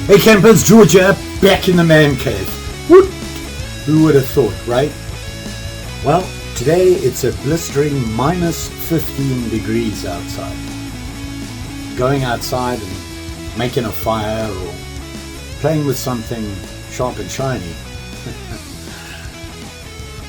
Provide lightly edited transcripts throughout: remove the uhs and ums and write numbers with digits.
Hey campers, Georgia, back in the man cave. Whoop! Who would have thought, right? Well, today it's a blistering minus 15 degrees outside. Going outside and making a fire or playing with something sharp and shiny.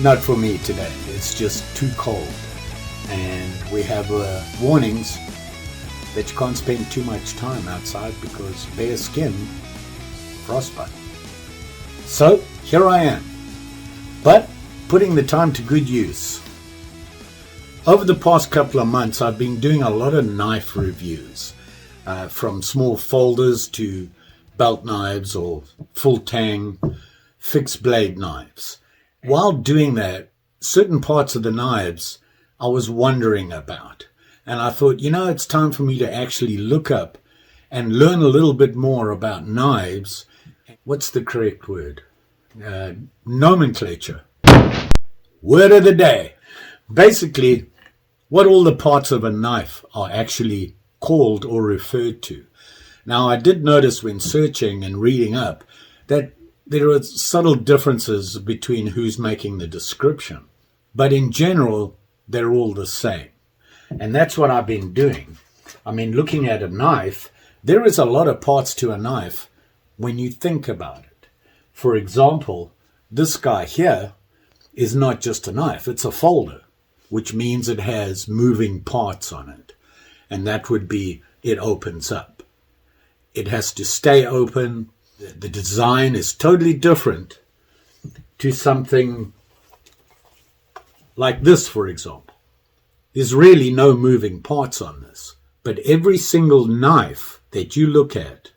Not for me today. It's just too cold. And we have warnings that you can't spend too much time outside because bare skin, frostbite. So here I am, but putting the time to good use. Over the past couple of months I've been doing a lot of knife reviews, from small folders to belt knives or full tang fixed blade knives. While doing that, certain parts of the knives I was wondering about. And I thought, it's time for me to actually look up and learn a little bit more about knives. What's the correct word? Nomenclature. Word of the day. Basically, what all the parts of a knife are actually called or referred to. Now, I did notice when searching and reading up that there are subtle differences between who's making the description. But in general, they're all the same. And that's what I've been doing. I mean, looking at a knife, there is a lot of parts to a knife when you think about it. For example, this guy here is not just a knife, it's a folder, which means it has moving parts on it. And that would be, it opens up. It has to stay open. The design is totally different to something like this, for example. There's really no moving parts on this, but every single knife that you look at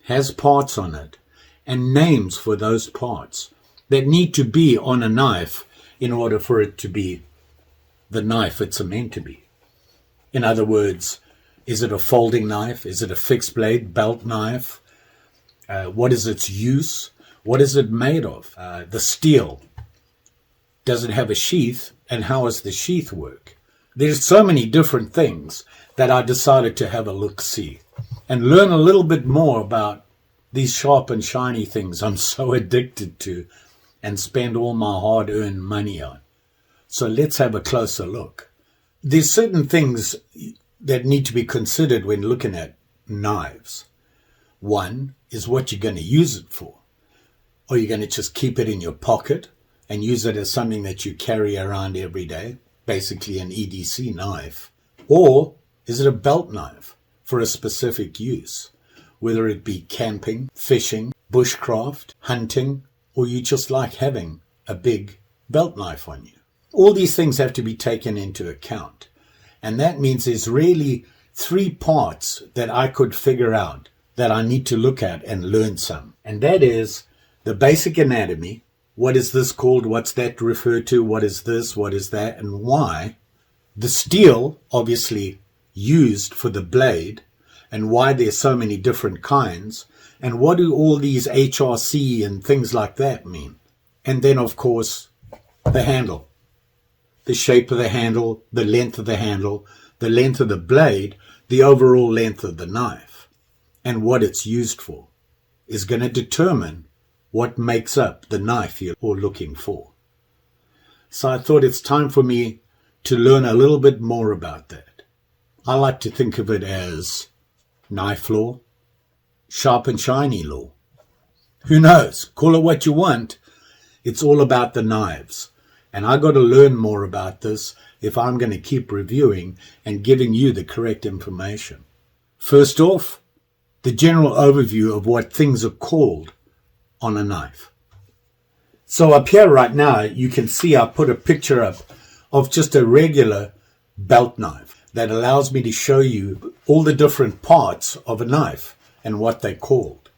has parts on it and names for those parts that need to be on a knife in order for it to be the knife it's meant to be. In other words, is it a folding knife? Is it a fixed blade belt knife? What is its use? What is it made of? The steel. Does it have a sheath? And how does the sheath work? There's so many different things that I decided to have a look-see and learn a little bit more about these sharp and shiny things I'm so addicted to and spend all my hard-earned money on. So let's have a closer look. There's certain things that need to be considered when looking at knives. One is what you're going to use it for. Are you going to just keep it in your pocket and use it as something that you carry around every day? Basically an EDC knife, or is it a belt knife for a specific use, whether it be camping, fishing, bushcraft, hunting, or you just like having a big belt knife on you. All these things have to be taken into account, and that means there's really 3 parts that I could figure out that I need to look at and learn some, and that is the basic anatomy. What is this called? What's that referred to? What is this? What is that? And why? The steel, obviously, used for the blade, and why there's so many different kinds, and what do all these HRC and things like that mean? And then, of course, the handle. The shape of the handle, the length of the handle, the length of the blade, the overall length of the knife, and what it's used for is going to determine what makes up the knife you're looking for. So I thought it's time for me to learn a little bit more about that. I like to think of it as knife law, sharp and shiny law. Who knows? Call it what you want. It's all about the knives. And I got to learn more about this if I'm going to keep reviewing and giving you the correct information. First off, the general overview of what things are called on a knife. So up here right now, you can see I put a picture up of just a regular belt knife that allows me to show you all the different parts of a knife and what they're called.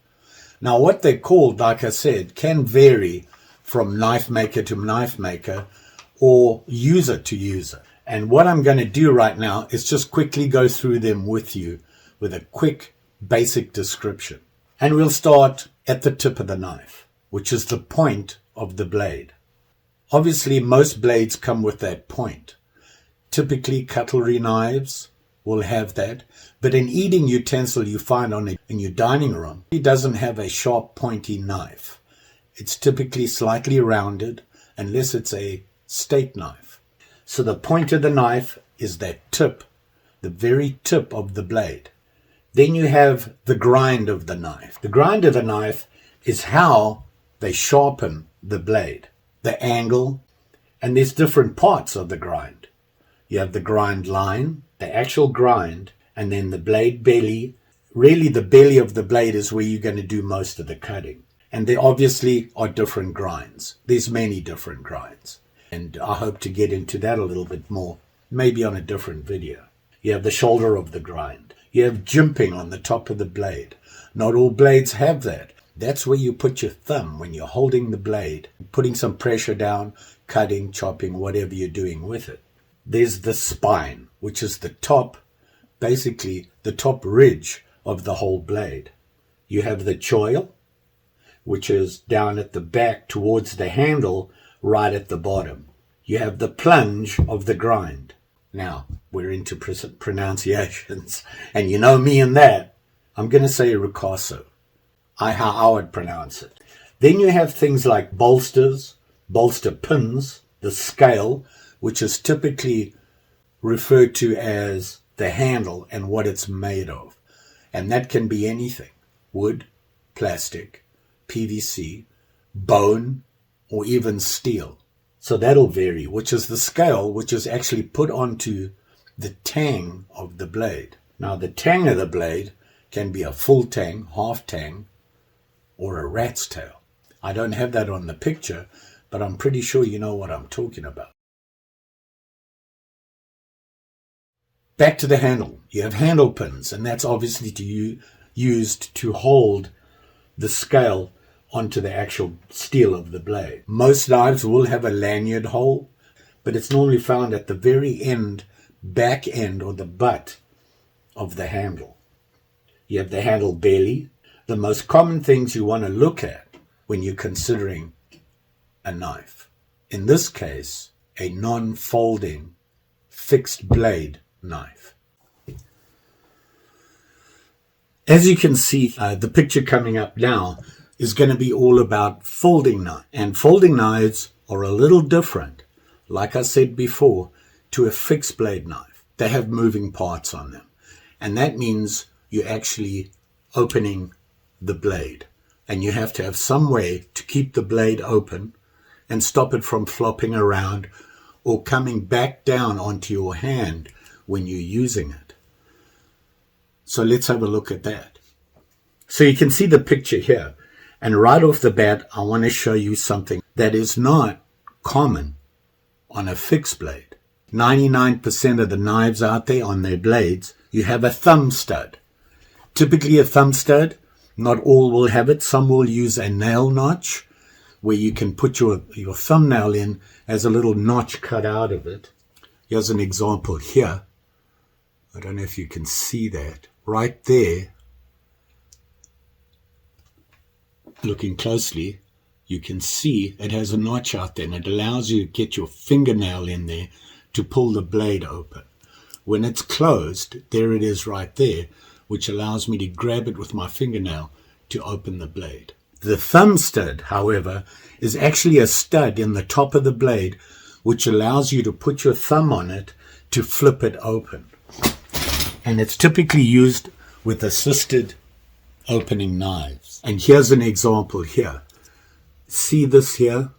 Now, what they're called, like I said, can vary from knife maker to knife maker or user to user. And what I'm going to do right now is just quickly go through them with you with a quick basic description. And we'll start at the tip of the knife, which is the point of the blade. Obviously, most blades come with that point. Typically, cutlery knives will have that, but an eating utensil you find in your dining room, it doesn't have a sharp pointy knife. It's typically slightly rounded unless it's a steak knife. So the point of the knife is that tip, the very tip of the blade. Then you have the grind of the knife. The grind of the knife is how they sharpen the blade, the angle, and there's different parts of the grind. You have the grind line, the actual grind, and then the blade belly. Really, the belly of the blade is where you're going to do most of the cutting. And there obviously are different grinds. There's many different grinds. And I hope to get into that a little bit more, maybe on a different video. You have the shoulder of the grind. You have jimping on the top of the blade. Not all blades have that. That's where you put your thumb when you're holding the blade, putting some pressure down, cutting, chopping, whatever you're doing with it. There's the spine, which is the top, basically the top ridge of the whole blade. You have the choil, which is down at the back towards the handle, right at the bottom. You have the plunge of the grind. Now, we're into pronunciations, and you know me and that. I'm going to say ricasso, how I would pronounce it. Then you have things like bolsters, bolster pins, the scale, which is typically referred to as the handle and what it's made of. And that can be anything: wood, plastic, PVC, bone, or even steel. So that'll vary, which is the scale, which is actually put onto the tang of the blade. Now, the tang of the blade can be a full tang, half tang, or a rat's tail. I don't have that on the picture, but I'm pretty sure you know what I'm talking about. Back to the handle. You have handle pins, and that's obviously used to hold the scale onto the actual steel of the blade. Most knives will have a lanyard hole, but it's normally found at the very end, back end, or the butt of the handle. You have the handle belly. The most common things you want to look at when you're considering a knife. In this case, a non-folding fixed blade knife. As you can see, the picture coming up now is going to be all about folding knives. And folding knives are a little different, like I said before, to a fixed blade knife. They have moving parts on them. And that means you're actually opening the blade. And you have to have some way to keep the blade open and stop it from flopping around or coming back down onto your hand when you're using it. So let's have a look at that. So you can see the picture here. And right off the bat, I want to show you something that is not common on a fixed blade. 99% of the knives out there on their blades, you have a thumb stud. Typically a thumb stud, not all will have it. Some will use a nail notch where you can put your thumbnail in as a little notch cut out of it. Here's an example here. I don't know if you can see that. Right there, looking closely, you can see it has a notch out there, and it allows you to get your fingernail in there to pull the blade open. When it's closed, there it is right there, which allows me to grab it with my fingernail to open the blade. The thumb stud, however, is actually a stud in the top of the blade, which allows you to put your thumb on it to flip it open. And it's typically used with assisted opening knives. And here's an example here. See this here?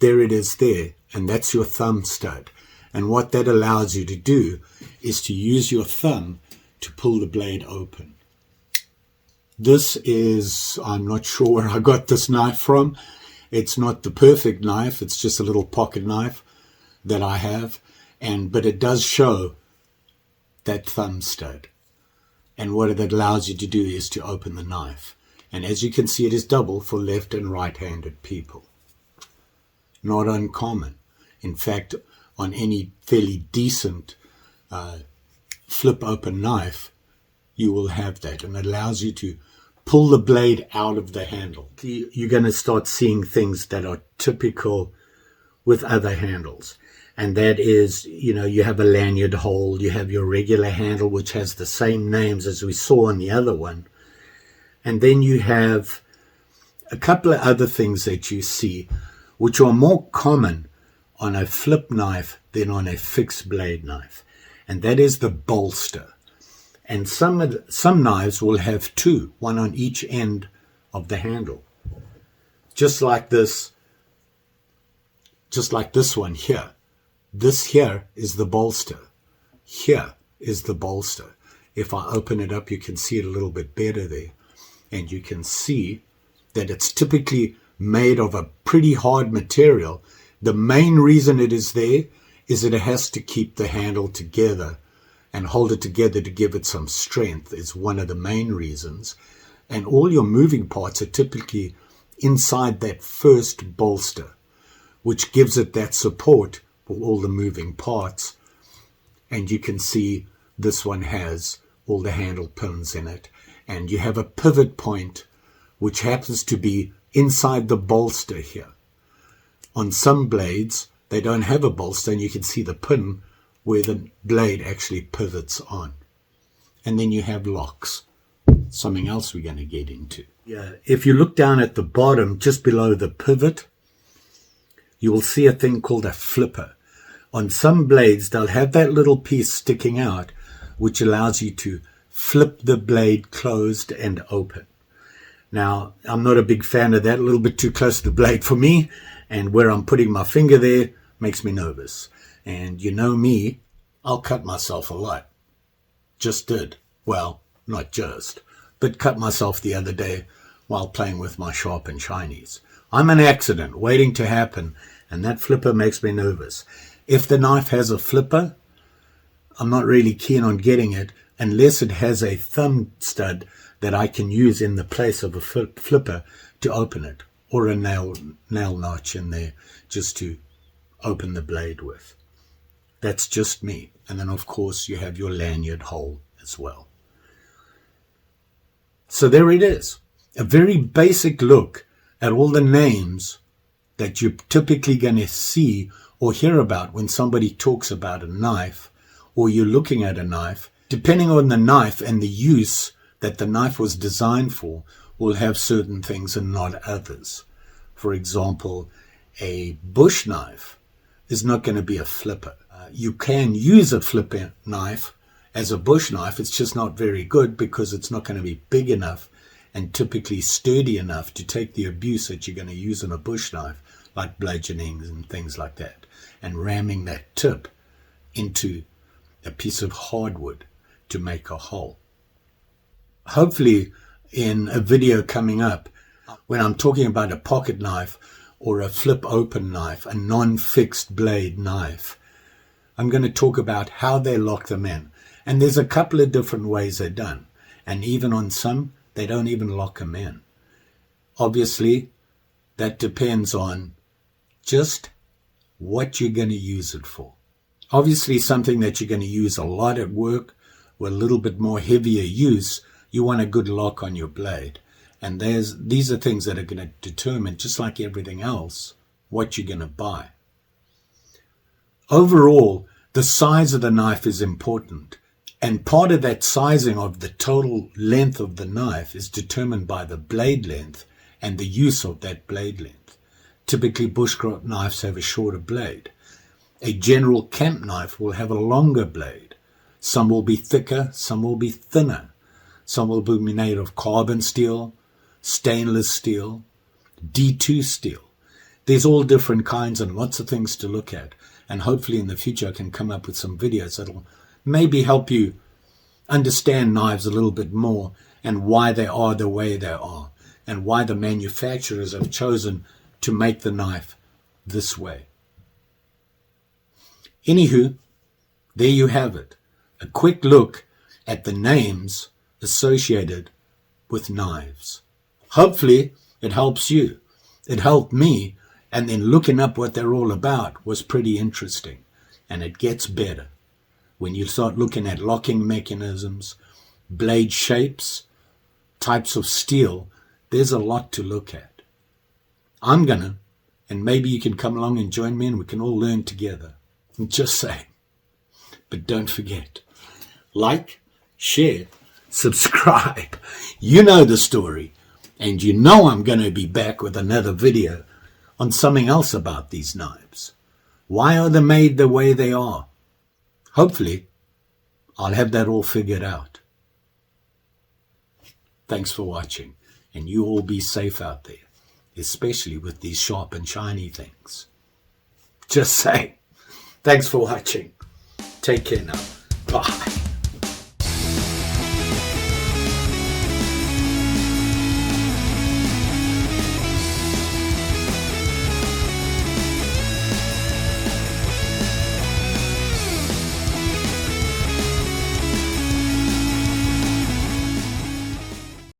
There it is there, and that's your thumb stud. And what that allows you to do is to use your thumb to pull the blade open. This is, I'm not sure where I got this knife from. It's not the perfect knife, it's just a little pocket knife that I have, but it does show that thumb stud. And what it allows you to do is to open the knife. And as you can see, it is double for left and right-handed people. Not uncommon. In fact, on any fairly decent flip open knife, you will have that. And it allows you to pull the blade out of the handle. You're going to start seeing things that are typical with other handles. And that is, you have a lanyard hole, you have your regular handle, which has the same names as we saw on the other one. And then you have a couple of other things that you see, which are more common on a flip knife than on a fixed blade knife. And that is the bolster. And some knives will have two, one on each end of the handle. Just like this one here. This here is the bolster. Here is the bolster. If I open it up, you can see it a little bit better there. And you can see that it's typically made of a pretty hard material. The main reason it is there is that it has to keep the handle together and hold it together to give it some strength is one of the main reasons. And all your moving parts are typically inside that first bolster, which gives it that support for all the moving parts. And you can see this one has all the handle pins in it. And you have a pivot point, which happens to be inside the bolster here. On some blades, they don't have a bolster, and you can see the pin where the blade actually pivots on. And then you have locks, something else we're going to get into. Yeah, if you look down at the bottom, just below the pivot, you will see a thing called a flipper. On some blades, they'll have that little piece sticking out, which allows you to flip the blade closed and open. Now, I'm not a big fan of that, a little bit too close to the blade for me, and where I'm putting my finger there makes me nervous. And you know me, I'll cut myself a lot. Just did. Well, not just, but cut myself the other day while playing with my sharp and shinies. I'm an accident waiting to happen, and that flipper makes me nervous. If the knife has a flipper, I'm not really keen on getting it unless it has a thumb stud that I can use in the place of a flipper to open it, or a nail notch in there just to open the blade with. That's just me. And then, of course, you have your lanyard hole as well. So there it is. A very basic look at all the names that you're typically going to see or hear about when somebody talks about a knife, or you're looking at a knife. Depending on the knife and the use that the knife was designed for, will have certain things and not others. For example, a bush knife is not going to be a flipper. You can use a flipper knife as a bush knife. It's just not very good because it's not going to be big enough and typically sturdy enough to take the abuse that you're going to use on a bush knife, like bludgeoning and things like that, and ramming that tip into a piece of hardwood to make a hole. Hopefully in a video coming up, when I'm talking about a pocket knife or a flip open knife, a non-fixed blade knife, I'm going to talk about how they lock them in. And there's a couple of different ways they're done. And even on some, they don't even lock them in. Obviously, that depends on just what you're going to use it for. Obviously, something that you're going to use a lot at work or a little bit more heavier use, you want a good lock on your blade. And these are things that are going to determine, just like everything else, what you're going to buy. Overall, the size of the knife is important. And part of that sizing of the total length of the knife is determined by the blade length and the use of that blade length. Typically, bushcraft knives have a shorter blade. A general camp knife will have a longer blade. Some will be thicker, some will be thinner. Some will be made of carbon steel, stainless steel, D2 steel. There's all different kinds and lots of things to look at. And hopefully in the future I can come up with some videos that'll maybe help you understand knives a little bit more and why they are the way they are and why the manufacturers have chosen to make the knife this way. Anywho, there you have it. A quick look at the names associated with knives. Hopefully it helps you. It helped me, and then looking up what they're all about was pretty interesting. And it gets better when you start looking at locking mechanisms, blade shapes, types of steel. There's a lot to look at. I'm gonna, and maybe you can come along and join me and we can all learn together. Just saying. But don't forget, like, share, subscribe. You know the story. And you know I'm going to be back with another video on something else about these knives. Why are they made the way they are? Hopefully, I'll have that all figured out. Thanks for watching. And you all be safe out there, especially with these sharp and shiny things. Just saying. Thanks for watching. Take care now. Bye.